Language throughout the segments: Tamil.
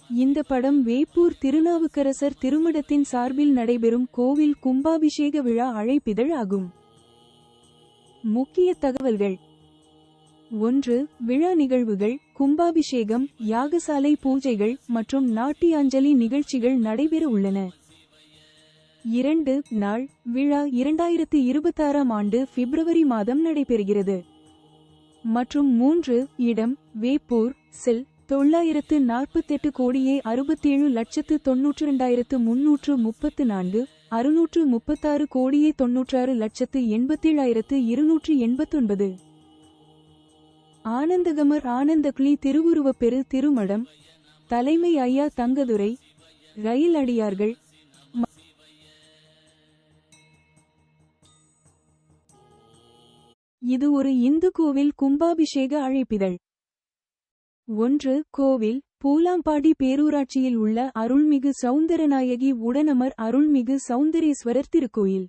இந்த படம் வேப்பூர் திருநாவுக்கரசர் திருமடத்தின் சார்பில் நடைபெறும் கோவில் கும்பாபிஷேக விழா அழைப்பிதழ் ஆகும். முக்கிய தகவல்கள். 1. விழா நிகழ்வுகள். கும்பாபிஷேகம், யாகசாலை பூஜைகள் மற்றும் நாட்டியாஞ்சலி நிகழ்ச்சிகள் நடைபெற உள்ளன. 2. நாள். விழா 2026ஆம் ஆண்டு பிப்ரவரி மாதம் நடைபெறுகிறது. மற்றும் 3. இடம். வேப்பூர். செல். 948 கோடியே 67,92,334, 636 கோடியே 96,87,289. ஆனந்தகமர் ஆனந்தக்ளி திருவுருவப்பெரு திருமடம். தலைமை ஐயா தங்கதுரை. ரயில் அடியார்கள். இது ஒரு இந்து கோவில் கும்பாபிஷேக அழைப்பிதழ். 1. கோவில். பூலாம்பாடி பேரூராட்சியில் உள்ள அருள்மிகு சௌந்தரநாயகி உடனமர் அருள்மிகு சௌந்தரேஸ்வரர் திருக்கோயில்.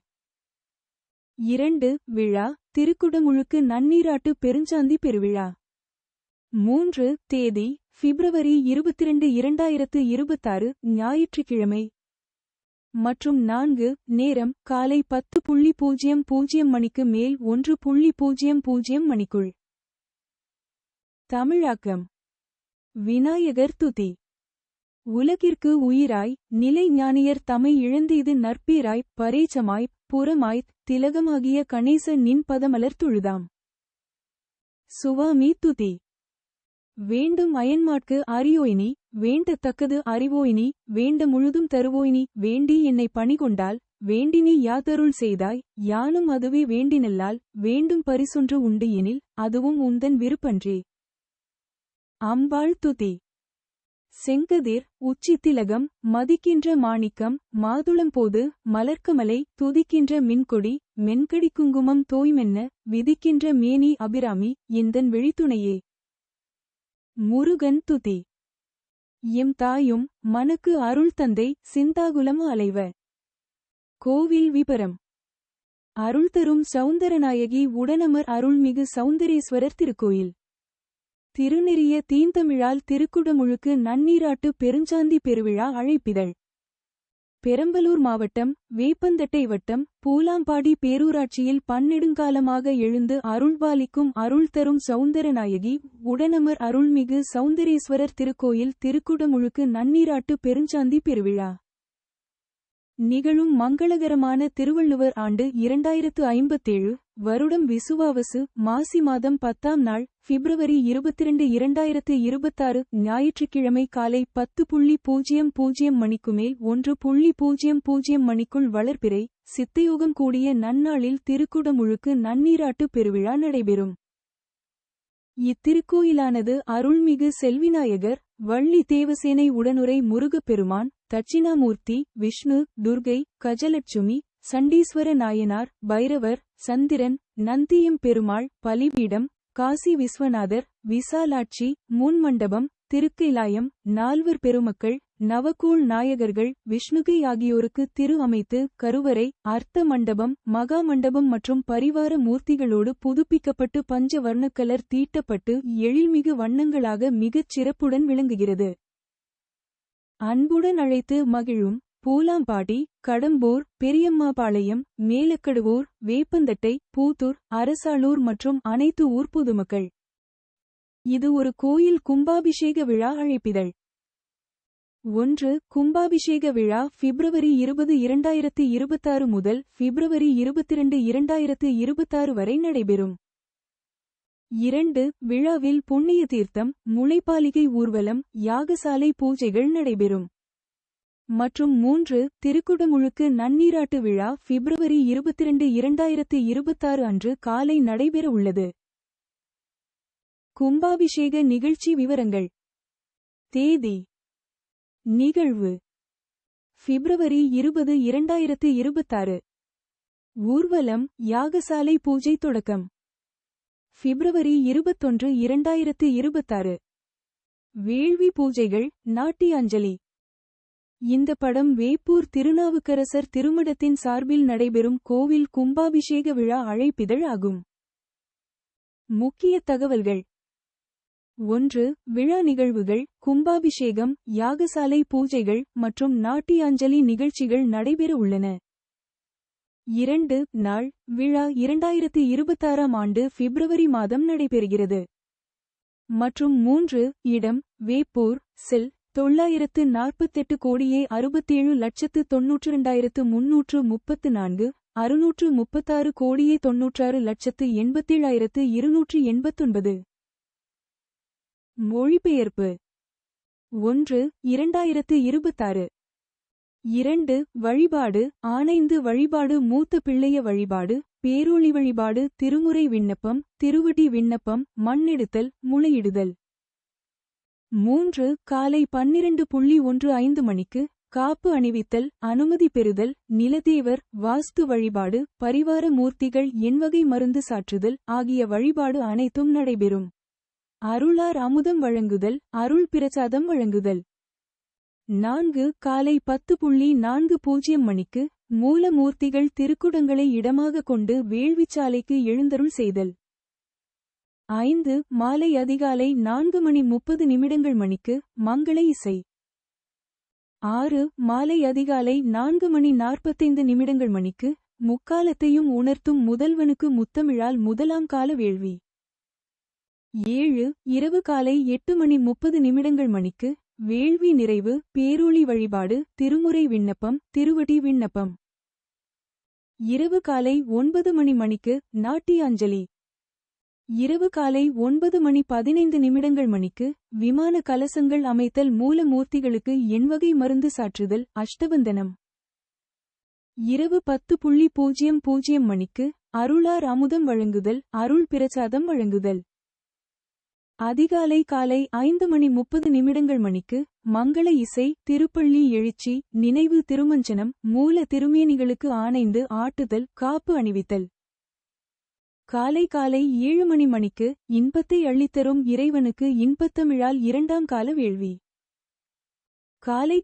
2. விழா. திருக்குடமுழுக்கு நன்னீராட்டு பெருஞ்சாந்தி பெருவிழா. 3. தேதி. பிப்ரவரி 22, 2026 ஞாயிற்றுக்கிழமை. மற்றும் 4. நேரம். காலை 10:00 மணிக்கு மேல் 1:00 மணிக்குள். தமிழாக்கம். விநாயகர் துதி. உலகிற்கு உயிராய் நிலை ஞானியர் தமை இழந்தீது நற்பீராய் பரேச்சமாய்ப் புறமாய்த் திலகமாகிய கணேச நின் பதமலர் தொழுதாம். சுவாமி துதி. வேண்டும் அயன்மாட்கு அறியோய்னி வேண்டத்தக்கது அறிவோய்னி வேண்ட முழுதும் தருவோய்னி வேண்டி என்னை பணிகொண்டால் வேண்டினி யாதருள் செய்தாய் யானும் அதுவே வேண்டினல்லால் வேண்டும் பரிசொன்று உண்டு எனில் அதுவும் உந்தன் விருப்பன்றே. அம்பாள் துதி. செங்கதிர். உச்சி திலகம். மதிக்கின்ற மாணிக்கம். மாதுளம்போது மலர்க்கமலை துதிக்கின்ற மின்கொடி மென்கடி குங்குமம் தோய்மென்ன விதிக்கின்ற மேனி அபிராமி எந்தன் விழித்துணையே. முருகன் துதி. எம் தாயும் மனக்கு அருள் தந்தை சிந்தாகுலம் அலைவ. கோவில் விபரம். அருள் தரும் சௌந்தரநாயகி உடனமர் அருள்மிகு சௌந்தரேஸ்வரர் திருக்கோயில். திருநெறிய தீந்தமிழால் திருக்குடமுழுக்கு நன்னீராட்டு பெருஞ்சாந்தி பெருவிழா அழைப்பிதழ். பெரம்பலூர் மாவட்டம், வேப்பந்தட்டை வட்டம், பூலாம்பாடி பேரூராட்சியில் பன்னெடுங்காலமாக எழுந்து அருள்பாலிக்கும் அருள் தரும் சௌந்தரநாயகி உடனமர் அருள்மிகு சௌந்தரேஸ்வரர் திருக்கோயில் திருக்குடமுழுக்கு நன்னீராட்டு பெருஞ்சாந்தி பெருவிழா. நிகழும் மங்களகரமான திருவள்ளுவர் ஆண்டு 2057, வருடம் விசுவாவசு, மாசி மாதம் 10ஆம் நாள், பிப்ரவரி 22, 2026 ஞாயிற்றுக்கிழமை காலை 10:00 மணிக்குமேல் 1:00 மணிக்குள் வளர்பிறை சித்தயோகம் கூடிய நன்னாளில் திருக்குடமுழுக்கு நன்னீராட்டு பெருவிழா நடைபெறும். இத்திருக்கோயிலானது அருள்மிகு செல்விநாயகர், வள்ளி தேவசேனை உடனுரை முருகப்பெருமான், தட்சிணாமூர்த்தி, விஷ்ணு, துர்கை, கஜலட்சுமி, சண்டீஸ்வர நாயனார், பைரவர், சந்திரன், நந்தியம் பெருமாள், பலிபீடம், காசி விஸ்வநாதர், விசாலாட்சி, முன்மண்டபம், திருக்கைலாயம், நால்வர் பெருமக்கள், நவகோள் நாயகர்கள், விஷ்ணுகை ஆகியோருக்கு திரு அமைத்து கருவறை, அர்த்த மண்டபம், மகா மண்டபம் மற்றும் பரிவார மூர்த்திகளோடு புதுப்பிக்கப்பட்டு பஞ்ச வர்ணக்கலர் தீட்டப்பட்டு எழில்மிகு வண்ணங்களாக மிகச் சிறப்புடன் விளங்குகிறது. அன்புடன் அழைத்து மகிழும் பூலாம்பாடி, கடம்பூர், பெரியம்மாபாளையம், மேலக்கடுவூர், வேப்பந்தட்டை, பூத்தூர், அரசாளூர் மற்றும் அனைத்து ஊர் பொதுமக்கள். இது ஒரு கோயில் கும்பாபிஷேக விழா அழைப்பிதழ். 1. கும்பாபிஷேக விழா பிப்ரவரி 20, 2026 முதல் பிப்ரவரி 22, 2026 வரை நடைபெறும். 2. விழாவில் புண்ணிய தீர்த்தம், முளைப்பாலிகை ஊர்வலம், யாகசாலை பூஜைகள் நடைபெறும். மற்றும் 3. திருக்குடமுழுக்கு நன்னீராட்டு விழா பிப்ரவரி 22, 2026 அன்று காலை நடைபெற உள்ளது. கும்பாபிஷேக நிகழ்ச்சி விவரங்கள். தேதி. நிகழ்வு பிப்ரவரி 20, 2026. ஊர்வலம், யாகசாலை பூஜை தொடக்கம் பிப்ரவரி 21, 2026. வேள்வி பூஜைகள், நாட்டியாஞ்சலி. இந்த படம் வேப்பூர் திருநாவுக்கரசர் திருமடத்தின் சார்பில் நடைபெறும் கோவில் கும்பாபிஷேக விழா அழைப்பிதழ் ஆகும். முக்கிய தகவல்கள். 1. விழா நிகழ்வுகள், கும்பாபிஷேகம், யாகசாலை பூஜைகள் மற்றும் நாட்டியாஞ்சலி நிகழ்ச்சிகள் நடைபெற உள்ளன. 2. நாள் விழா 2026ஆம் ஆண்டு பிப்ரவரி மாதம் நடைபெறுகிறது. மற்றும் 3. இடம் வேப்பூர் செல் 967,67,92,334 636,96,87,289. மொழிபெயர்ப்பு 1. 2026. 2. வழிபாடு ஆனைந்து வழிபாடு மூத்த பிள்ளைய வழிபாடு பேரொளி வழிபாடு திருமுறை விண்ணப்பம் திருவடி விண்ணப்பம் மண்ணெடுத்தல் முளையிடுதல். 3. காலை 12:15 மணிக்கு காப்பு அணிவித்தல் அனுமதி பெறுதல் நிலதேவர் வாஸ்து வழிபாடு பரிவார மூர்த்திகள் எண்வகை மருந்து சாற்றுதல் ஆகிய வழிபாடு அனைத்தும் நடைபெறும். அருளார் அமுதம் வழங்குதல் அருள் பிரசாதம் வழங்குதல். 4. காலை 10:40 மணிக்கு மூலமூர்த்திகள் திருக்குடங்களை இடமாக கொண்டு வேள்விச்சாலைக்கு எழுந்தருள் செய்தல். 5. மாலை அதிகாலை 4:30 மணிக்கு மங்கள இசை. 6. மாலை அதிகாலை 4:45 மணிக்கு முக்காலத்தையும் உணர்த்தும் முதல்வனுக்கு முத்தமிழால் முதலாம் கால வேள்வி. 7. இரவு காலை 8:30 மணிக்கு வேள்வி நிறைவு பேரொளி வழிபாடு திருமுறை விண்ணப்பம் திருவடி விண்ணப்பம். இரவு காலை 9 மணிக்கு நாட்டியாஞ்சலி. இரவு காலை 9:15 மணிக்கு விமான கலசங்கள் அமைத்தல் மூலமூர்த்திகளுக்கு எண்வகை மருந்து சாற்றுதல் அஷ்டவந்தனம். இரவு 10:00 மணிக்கு அருளார் அமுதம் வழங்குதல் அருள் பிரசாதம் வழங்குதல். அதிகாலை காலை 5:30 மணிக்கு மங்கள இசை திருப்பள்ளி எழுச்சி நினைவு திருமஞ்சனம் மூல திருமேனிகளுக்கு ஆனைந்து ஆட்டுதல் காப்பு அணிவித்தல். காலை 7 மணிக்கு இன்பத்தை அள்ளித்தரும் இறைவனுக்கு இன்பத்தமிழால் இரண்டாம் கால வேள்வி. காலை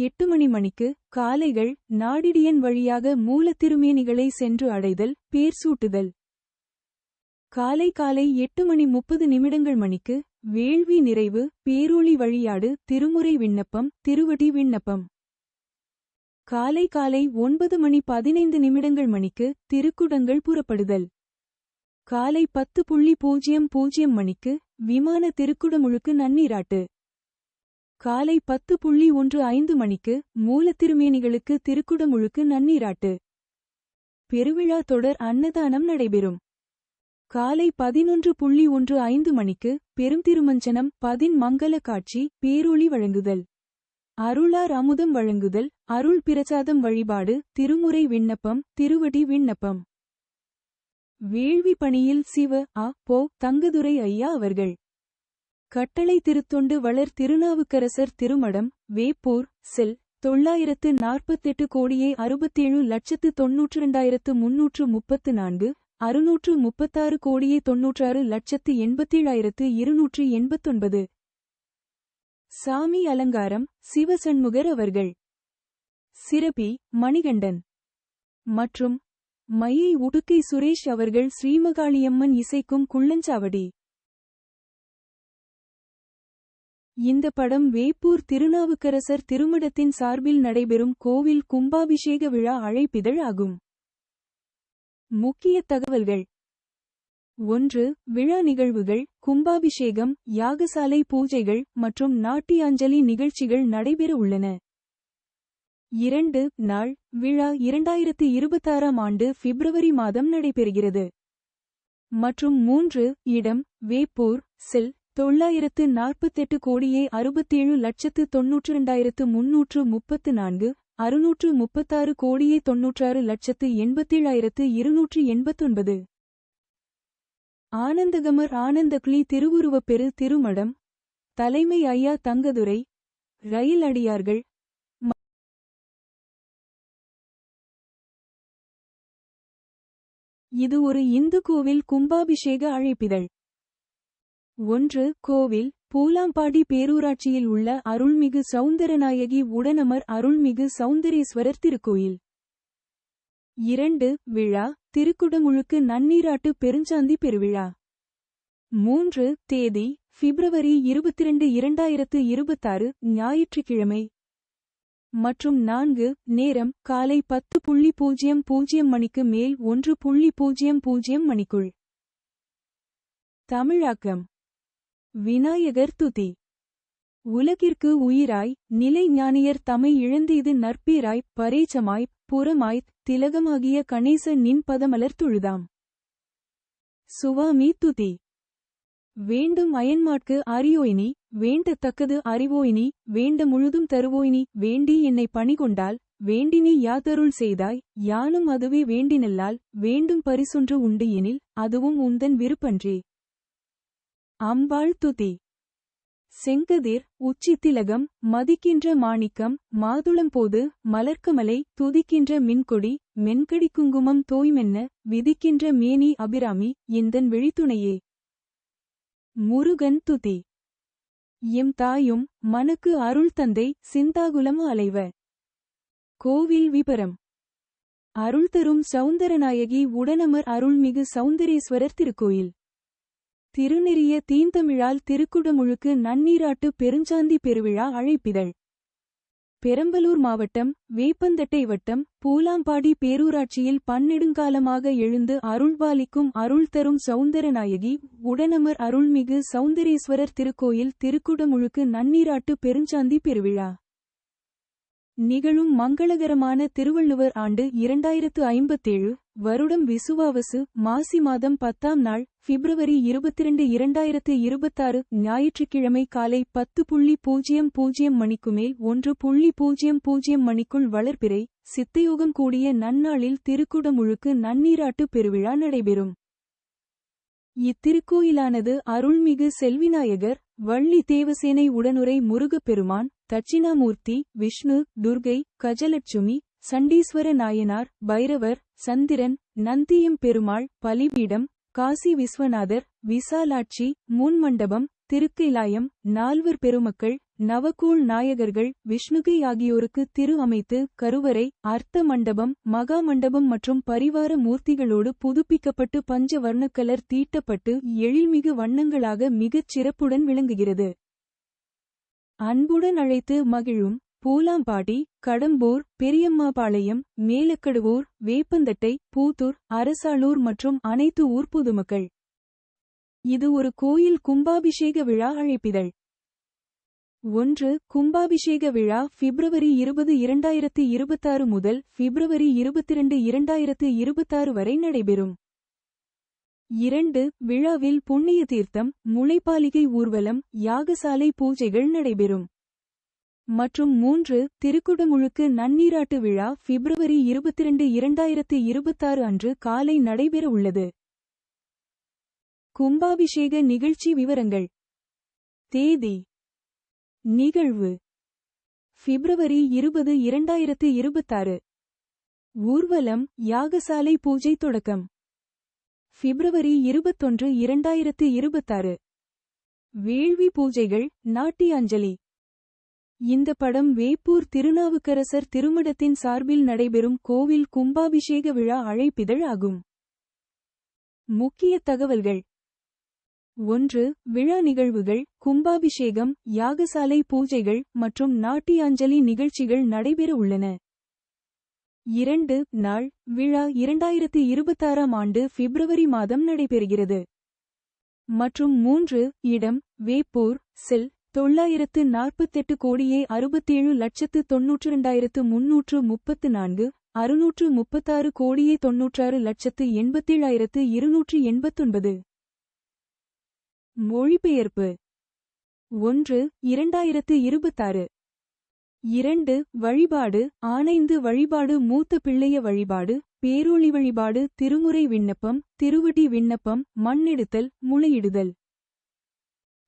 8 மணிக்கு காளைகள் நாடிடியன் வழியாக மூல திருமேனிகளை சென்று அடைதல் பேர் சூட்டுதல். காலை 8:30 மணிக்கு வேள்வி நிறைவு பேரொளி வழிபாடு திருமுறை விண்ணப்பம் திருவடி விண்ணப்பம். காலை 9:15 மணிக்கு திருக்குடங்கள் புறப்படுதல். காலை 10:00 மணிக்கு விமான திருக்குடமுழுக்கு நன்னீராட்டு. காலை 10:15 மணிக்கு மூலத்திருமேனிகளுக்கு திருக்குடமுழுக்கு நன்னீராட்டு. பெருவிழா தொடர் அன்னதானம் நடைபெறும். காலை 11:15 மணிக்கு பெருந்திருமஞ்சனம் மங்கள காட்சி பேரொளி வழங்குதல் அருளார் அமுதம் வழங்குதல் அருள் பிரசாதம் வழிபாடு திருமுறை விண்ணப்பம் திருவடி விண்ணப்பம். வேள்வி பணியில் சிவ பொ. தங்கதுரை ஐயா அவர்கள். கட்டளை திருத்தொண்டு வளர் திருநாவுக்கரசர் திருமடம் வேப்பூர் செல் 948,67,92,334 636,96,87,289. சாமி அலங்காரம் சிவசண்முகர் அவர்கள். சிறப்பி மணிகண்டன் மற்றும் மையை உடுக்கை சுரேஷ் அவர்கள். ஸ்ரீமகாளியம்மன் இசைக்கும் குள்ளஞ்சாவடி. இந்த படம் வேப்பூர் திருநாவுக்கரசர் திருமடத்தின் சார்பில் நடைபெறும் கோவில் கும்பாபிஷேக விழா அழைப்பிதழ் ஆகும். முக்கிய தகவல்கள். 1. விழா நிகழ்வுகள் கும்பாபிஷேகம் யாகசாலை பூஜைகள் மற்றும் நாட்டியாஞ்சலி நிகழ்ச்சிகள் நடைபெற உள்ளன. 2. நாள் விழா 2026ஆம் ஆண்டு பிப்ரவரி மாதம் நடைபெறுகிறது. மற்றும் 3. இடம் வேப்பூர் செல் 948,67,92,334 636,96,87,289. ஆனந்தகமர் ஆனந்தக்ளி திருவுருவப்பெரு திருமடம். தலைமை ஐயா தங்கதுரை. ரயில் அடியார்கள். இது ஒரு இந்து கோவில் கும்பாபிஷேக அழைப்பிதழ். 1. கோவில் பூலாம்பாடி பேரூராட்சியில் உள்ள அருள்மிகு சௌந்தரநாயகி உடனமர் அருள்மிகு சௌந்தரேஸ்வரர் திருக்கோயில். 2. விழா திருக்குடமுழுக்கு நன்னீராட்டு பெருஞ்சாந்தி பெருவிழா. 3. தேதி பிப்ரவரி 22 2026 ஞாயிற்றுக்கிழமை. மற்றும் 4 நேரம் காலை 10:00 மணிக்கு மேல் 1:00 மணிக்குள். தமிழாக்கம் விநாயகர் துதி. உலகிற்கு உயிராய் நிலை ஞானியர் தமை இழந்தீது நற்பீராய் பரேச்சமாய்ப் புறமாய்த் திலகமாகிய கணேச நின் பதமலர் தொழுதாம். சுவாமி துதி. வேண்டும் அயன்மாட்கு அறியோய்னி வேண்டத்தக்கது அறிவோய்னி வேண்ட முழுதும் தருவோய்னி வேண்டி என்னை பணிகொண்டால் வேண்டினி யாதருள் செய்தாய் யானும் அதுவே வேண்டினல்லால் வேண்டும் பரிசொன்று உண்டு எனில் அதுவும் உந்தன் விருப்பன்றே. அம்பாள் துதி. செங்கதிர் உச்சி திலகம் மதிக்கின்ற மாணிக்கம் மாதுளம்போது மலர்க்கமலை துதிக்கின்ற மின்கொடி மென்கடி குங்குமம் தோய்மென்ன விதிக்கின்ற மேனி அபிராமி எந்தன் விழித்துணையே. முருகன் துதி. எம் தாயும் மனக்கு அருள் தந்தை சிந்தாகுலம் அலைவ. கோவில் விபரம். அருள் தரும் சௌந்தரநாயகி உடனமர் அருள்மிகு சௌந்தரேஸ்வரர் திருக்கோயில். திருநெறிய தீந்தமிழால் திருக்குடமுழுக்கு நன்னீராட்டு பெருஞ்சாந்தி பெருவிழா அழைப்பிதழ். பெரம்பலூர் மாவட்டம் வேப்பந்தட்டை வட்டம் பூலாம்பாடி பேரூராட்சியில் பன்னெடுங்காலமாக எழுந்து அருள்பாலிக்கும் அருள் தரும் சௌந்தரநாயகி உடனமர் அருள்மிகு சௌந்தரேஸ்வரர் திருக்கோயில் திருக்குடமுழுக்கு நன்னீராட்டு பெருஞ்சாந்தி பெருவிழா. நிகழும் மங்களகரமான திருவள்ளுவர் ஆண்டு 2057 வருடம் விசுவாவசு மாசி மாதம் 10ஆம் நாள் பிப்ரவரி 22 2026 ஞாயிற்றுக்கிழமை காலை 10:00 மணிக்கு மேல் 1:00 மணிக்குள் வளர்பிறை சித்தயோகம் கூடிய நன்னாளில் திருக்குடமுழுக்கு நன்னீராட்டு பெருவிழா நடைபெறும். இத்திருக்கோயிலானது அருள்மிகு செல்விநாயகர் வள்ளி தேவசேனை உடனுரை முருகப்பெருமான் தட்சிணாமூர்த்தி விஷ்ணு துர்கை கஜலட்சுமி சண்டீஸ்வர நாயனார் பைரவர் சந்திரன் நந்தியம் பெருமாள் பலிபீடம் காசி விஸ்வநாதர் விசாலாட்சி முன்மண்டபம் திருக்கைலாயம் நால்வர் பெருமக்கள் நவகோள் நாயகர்கள் விஷ்ணுகை ஆகியோருக்கு திரு அமைத்து கருவறை அர்த்த மண்டபம் மகா மண்டபம் மற்றும் பரிவார மூர்த்திகளோடு புதுப்பிக்கப்பட்டு பஞ்ச வர்ணக்கலர் தீட்டப்பட்டு எழில்மிகு வண்ணங்களாக மிகச் சிறப்புடன் விளங்குகிறது. அன்புடன் அழைத்து மகிழும் பூலாம்பாடி கடம்பூர் பெரியம்மாபாளையம் மேலக்கடுவூர் வேப்பந்தட்டை பூத்தூர் அரசாளூர் மற்றும் அனைத்து ஊர் பொதுமக்கள். இது ஒரு கோயில் கும்பாபிஷேக விழா அழைப்பிதழ். 1. கும்பாபிஷேக விழா பிப்ரவரி 20 2026 முதல் பிப்ரவரி 22 2026 வரை நடைபெறும். 2. விழாவில் புண்ணிய தீர்த்தம் முளைப்பாலிகை ஊர்வலம் யாகசாலை பூஜைகள் நடைபெறும். மற்றும் 3. திருக்குடமுழுக்கு நன்னீராட்டு விழா பிப்ரவரி 22 2026 அன்று காலை நடைபெற உள்ளது. கும்பாபிஷேக நிகழ்ச்சி விவரங்கள். தேதி. நிகழ்வு பிப்ரவரி 20 2026. ஊர்வலம் யாகசாலை பூஜை தொடக்கம் பிப்ரவரி 21 2026. வேள்வி பூஜைகள் நாட்டியாஞ்சலி. இந்த படம் வேப்பூர் திருநாவுக்கரசர் திருமடத்தின் சார்பில் நடைபெறும் கோவில் கும்பாபிஷேக விழா அழைப்பிதழ் ஆகும். முக்கிய தகவல்கள். 1. விழா நிகழ்வுகள் கும்பாபிஷேகம் யாகசாலை பூஜைகள் மற்றும் நாட்டியாஞ்சலி நிகழ்ச்சிகள் நடைபெற உள்ளன. 2. நாள் விழா 2026 ஆண்டு பிப்ரவரி மாதம் நடைபெறுகிறது. மற்றும் 3. இடம் வேப்பூர் செல் 948,67,92,334 636,96,87,289. மொழிபெயர்ப்பு. 1. 2026. 2. வழிபாடு ஆனைந்து வழிபாடு மூத்த பிள்ளைய வழிபாடு பேரொளி வழிபாடு திருமுறை விண்ணப்பம் திருவடி விண்ணப்பம் மண்ணெடுத்தல் முளையிடுதல்.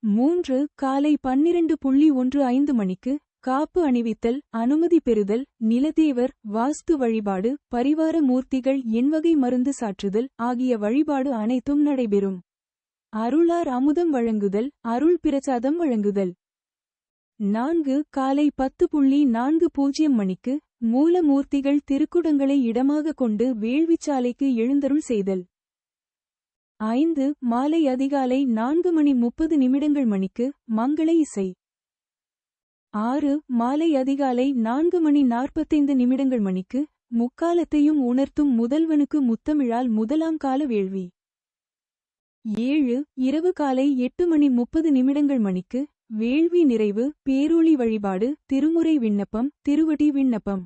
3. காலை 12:15 மணிக்கு காப்பு அணிவித்தல் அனுமதி பெறுதல் நிலதேவர் வாஸ்து வழிபாடு பரிவார மூர்த்திகள் எண்வகை மருந்து சாற்றுதல் ஆகிய வழிபாடு அனைத்தும் நடைபெறும். அருளார் அமுதம் வழங்குதல் அருள் பிரசாதம் வழங்குதல். 4. காலை 10:40 மணிக்கு மூலமூர்த்திகள் திருக்குடங்களை இடமாக கொண்டு வேள்விச்சாலைக்கு எழுந்தருள் செய்தல். 5 மாலை அதிகாலை 4:30 மணிக்கு மங்கள இசை. 6 மாலை அதிகாலை 4:45 மணிக்கு முக்காலத்தையும் உணர்த்தும் முதல்வனுக்கு முத்தமிழால் முதலாம் கால வேள்வி. 7 இரவு காலை 8:30 மணிக்கு வேள்வி நிறைவு பேரொளி வழிபாடு திருமுறை விண்ணப்பம் திருவடி விண்ணப்பம்.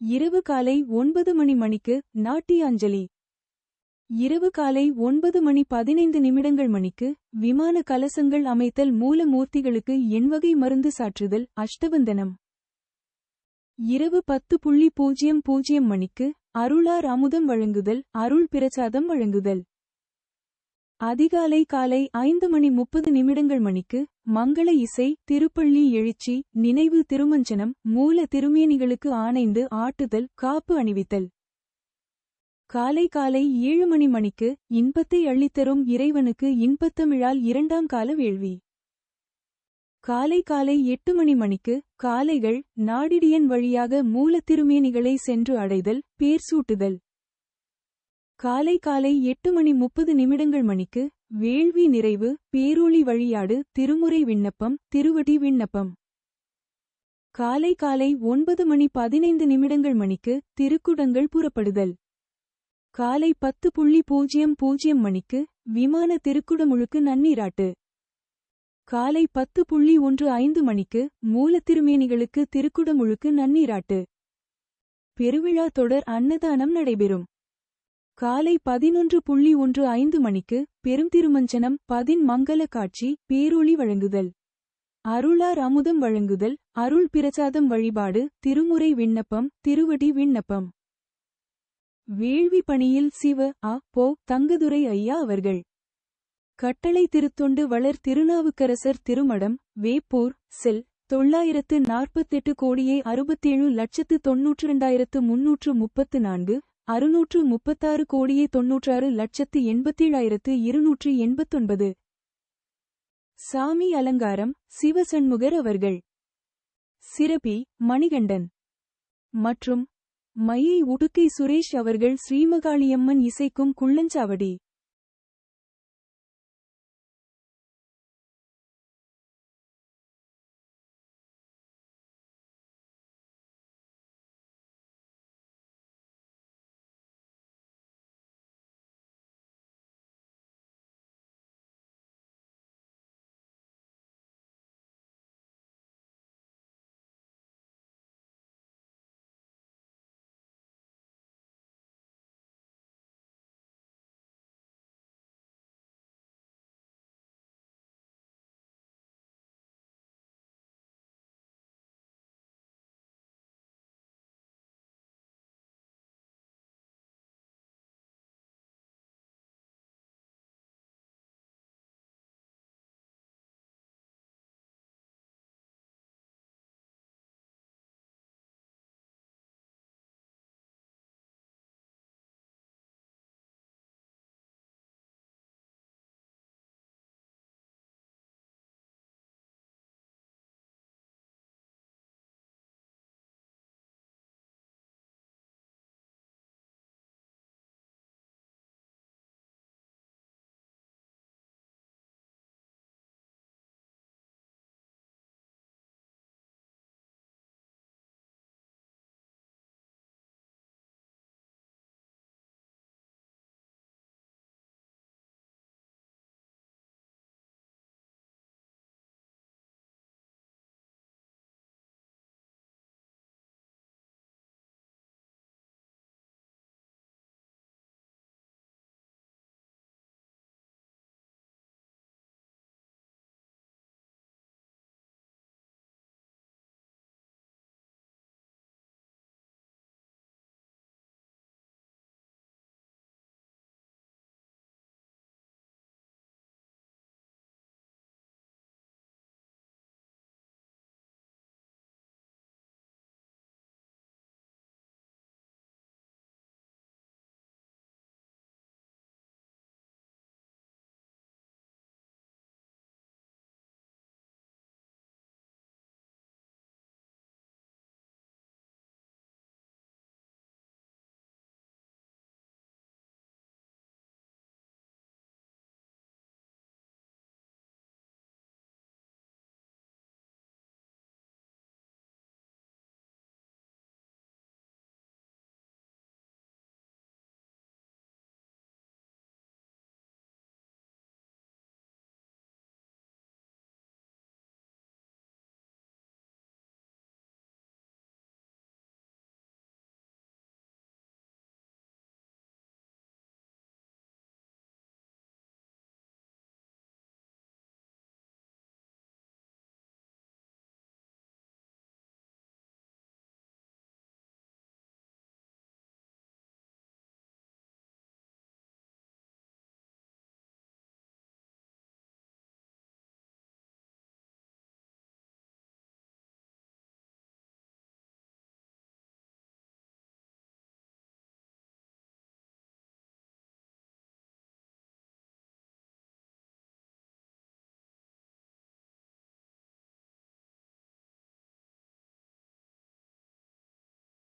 இரவு காலை 9 மணிக்கு நாட்டிய அஞ்சலி. இரவு காலை 9:15 மணிக்கு விமான கலசங்கள் அமைத்தல் மூல மூர்த்திகளுக்கு எண்வகை மருந்து சாற்றுதல் அஷ்டவந்தனம். இரவு 10:00 மணிக்கு அருளார் அமுதம் வழங்குதல் அருள் பிரசாதம் வழங்குதல். அதிகாலை காலை 5:30 மணிக்கு மங்கள இசை திருப்பள்ளி எழுச்சி நினைவு திருமஞ்சனம் மூல திருமேனிகளுக்கு ஆணைந்து ஆட்டுதல் காப்பு அணிவித்தல். காலை 7 மணிக்கு இன்பத்தை அள்ளித்தரும் இறைவனுக்கு இன்பத்தமிழால் இரண்டாம் கால வேள்வி. காலை 8 மணிக்கு காளைகள் நாடிடியன் வழியாக மூல திருமேனிகளை சென்று அடைதல் பேர் சூட்டுதல். காலை 8:30 மணிக்கு வேள்வி நிறைவு பேரொளி வழியாடு திருமுறை விண்ணப்பம் திருவடி விண்ணப்பம். காலை 9:15 மணிக்கு திருக்குடங்கள் புறப்படுதல். காலை 10:00 மணிக்கு விமான திருக்குடமுழுக்கு நன்னீராட்டு. காலை 10:15 மணிக்கு மூலத்திருமேனிகளுக்கு திருக்குடமுழுக்கு நன்னீராட்டு. பெருவிழா தொடர் அன்னதானம் நடைபெறும். காலை 11:15 மணிக்கு பெருந்திருமஞ்சனம் மங்கள காட்சி பேரொளி வழங்குதல் அருளார் அமுதம் வழங்குதல் அருள் பிரசாதம் வழிபாடு திருமுறை விண்ணப்பம் திருவடி விண்ணப்பம். வேள்வி பணியில் சிவ பொ தங்கதுரை ஐயா அவர்கள். கட்டளை திருத்தொண்டு வளர் திருநாவுக்கரசர் திருமடம் வேப்பூர் செல் 947,67,334 636,96,87,289. சாமி அலங்காரம் சிவசண்முகர் அவர்கள். சிறப்பி மணிகண்டன் மற்றும் மையை உடுக்கை சுரேஷ் அவர்கள் ஸ்ரீமகாளியம்மன் இசைக்கும் குள்ளஞ்சாவடி.